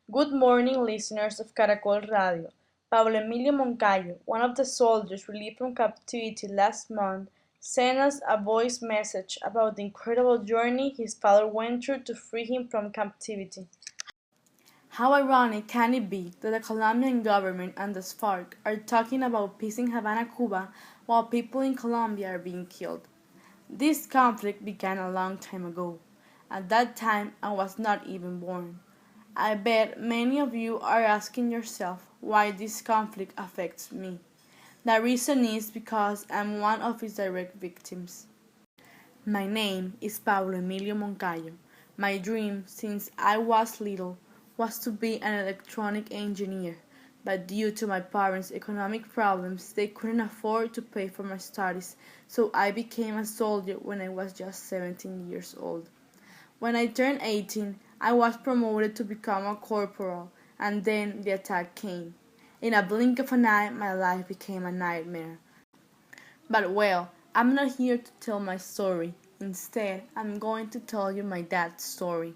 Good morning, listeners of Caracol Radio. Pablo Emilio Moncayo, one of the soldiers released from captivity last month, sent us a voice message about the incredible journey his father went through to free him from captivity. How ironic can it be that the Colombian government and the FARC are talking about peace in Havana, Cuba, while people in Colombia are being killed? This conflict began a long time ago. At that time, I was not even born. I bet many of you are asking yourself why this conflict affects me. The reason is because I'm one of its direct victims. My name is Pablo Emilio Moncayo. My dream since I was little was to be an electronic engineer, but due to my parents' economic problems, they couldn't afford to pay for my studies, so I became a soldier when I was just 17 years old. When I turned 18, I was promoted to become a corporal, and then the attack came. In a blink of an eye, my life became a nightmare. But well, I'm not here to tell my story. Instead, I'm going to tell you my dad's story.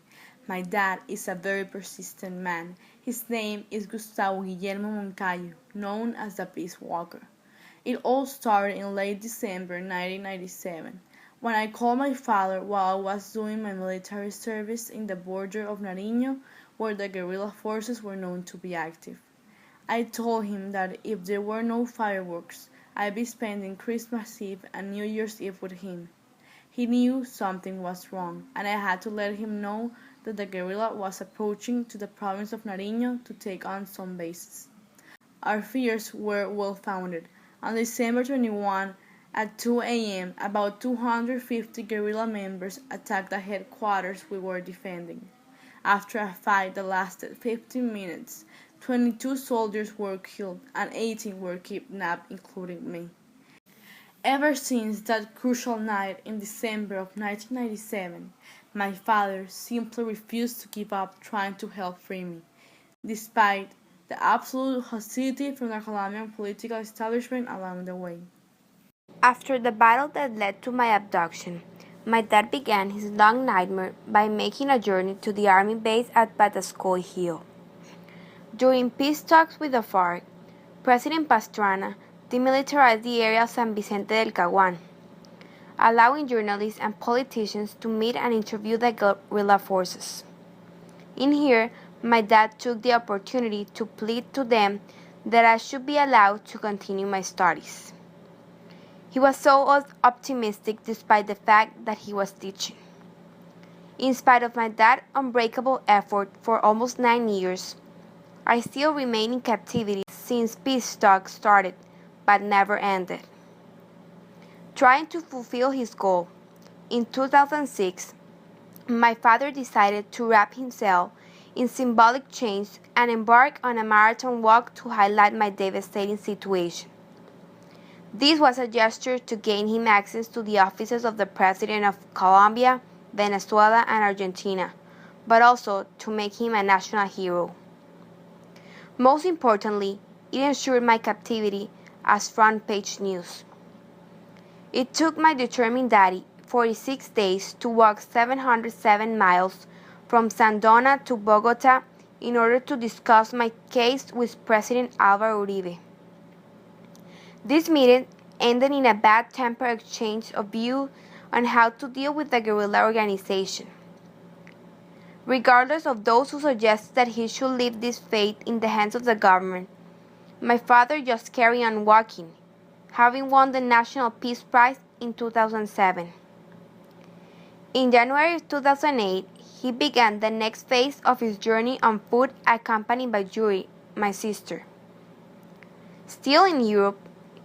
My dad is a very persistent man. His name is Gustavo Guillermo Moncayo, known as the Peace Walker. It all started in late December 1997, when I called my father while I was doing my military service in the border of Nariño, where the guerrilla forces were known to be active. I told him that if there were no fireworks, I'd be spending Christmas Eve and New Year's Eve with him. He knew something was wrong, and I had to let him know that the guerrilla was approaching to the province of Nariño to take on some bases. Our fears were well founded. On December 21, at 2 a.m., about 250 guerrilla members attacked the headquarters we were defending. After a fight that lasted 15 minutes, 22 soldiers were killed and 18 were kidnapped, including me. Ever since that crucial night in December of 1997, my father simply refused to give up trying to help free me, despite the absolute hostility from the Colombian political establishment along the way. After the battle that led to my abduction, my dad began his long nightmare by making a journey to the army base at Patascoy Hill. During peace talks with the FARC, President Pastrana demilitarized the area of San Vicente del Caguán, allowing journalists and politicians to meet and interview the guerrilla forces. In here, my dad took the opportunity to plead to them that I should be allowed to continue my studies. He was so optimistic despite the fact that he was teaching. In spite of my dad's unbreakable effort for almost 9 years, I still remain in captivity since peace talks started but never ended. Trying to fulfill his goal, in 2006, my father decided to wrap himself in symbolic chains and embark on a marathon walk to highlight my devastating situation. This was a gesture to gain him access to the offices of the President of Colombia, Venezuela, and Argentina, but also to make him a national hero. Most importantly, it ensured my captivity as front-page news. It took my determined daddy 46 days to walk 707 miles from Sandona to Bogota in order to discuss my case with President Álvaro Uribe. This meeting ended in a bad-tempered exchange of views on how to deal with the guerrilla organization. Regardless of those who suggested that he should leave this fate in the hands of the government, my father just carried on walking, having won the National Peace Prize in 2007. In January 2008, he began the next phase of his journey on foot, accompanied by Yuri, my sister. Still in Europe,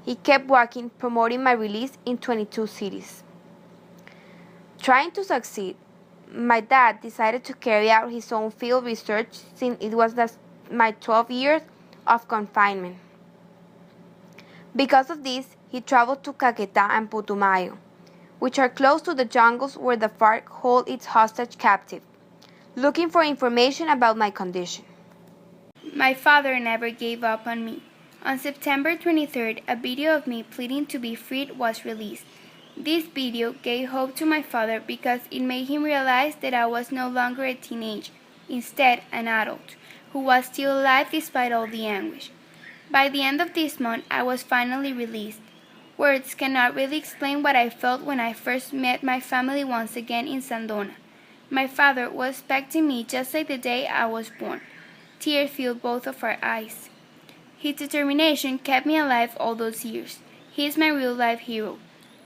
he kept walking, promoting my release in 22 cities. Trying to succeed, my dad decided to carry out his own field research since it was my 12 years of confinement. Because of this, he traveled to Caquetá and Putumayo, which are close to the jungles where the FARC hold its hostage captive, looking for information about my condition. My father never gave up on me. On September 23rd, a video of me pleading to be freed was released. This video gave hope to my father because it made him realize that I was no longer a teenage, instead an adult, who was still alive despite all the anguish. By the end of this month, I was finally released. Words cannot really explain what I felt when I first met my family once again in Sandona. My father was expecting me just like the day I was born. Tears filled both of our eyes. His determination kept me alive all those years. He is my real-life hero.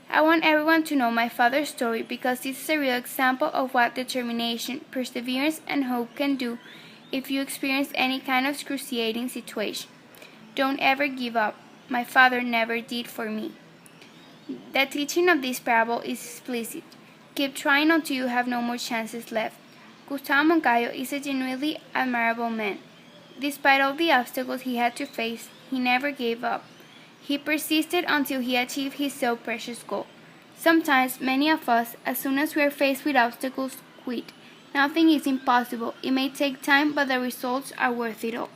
I want everyone to know my father's story because this is a real example of what determination, perseverance, and hope can do if you experience any kind of excruciating situation. Don't ever give up. My father never did for me. The teaching of this parable is explicit. Keep trying until you have no more chances left. Gustavo Moncayo is a genuinely admirable man. Despite all the obstacles he had to face, he never gave up. He persisted until he achieved his so precious goal. Sometimes, many of us, as soon as we are faced with obstacles, quit. Nothing is impossible. It may take time, but the results are worth it all.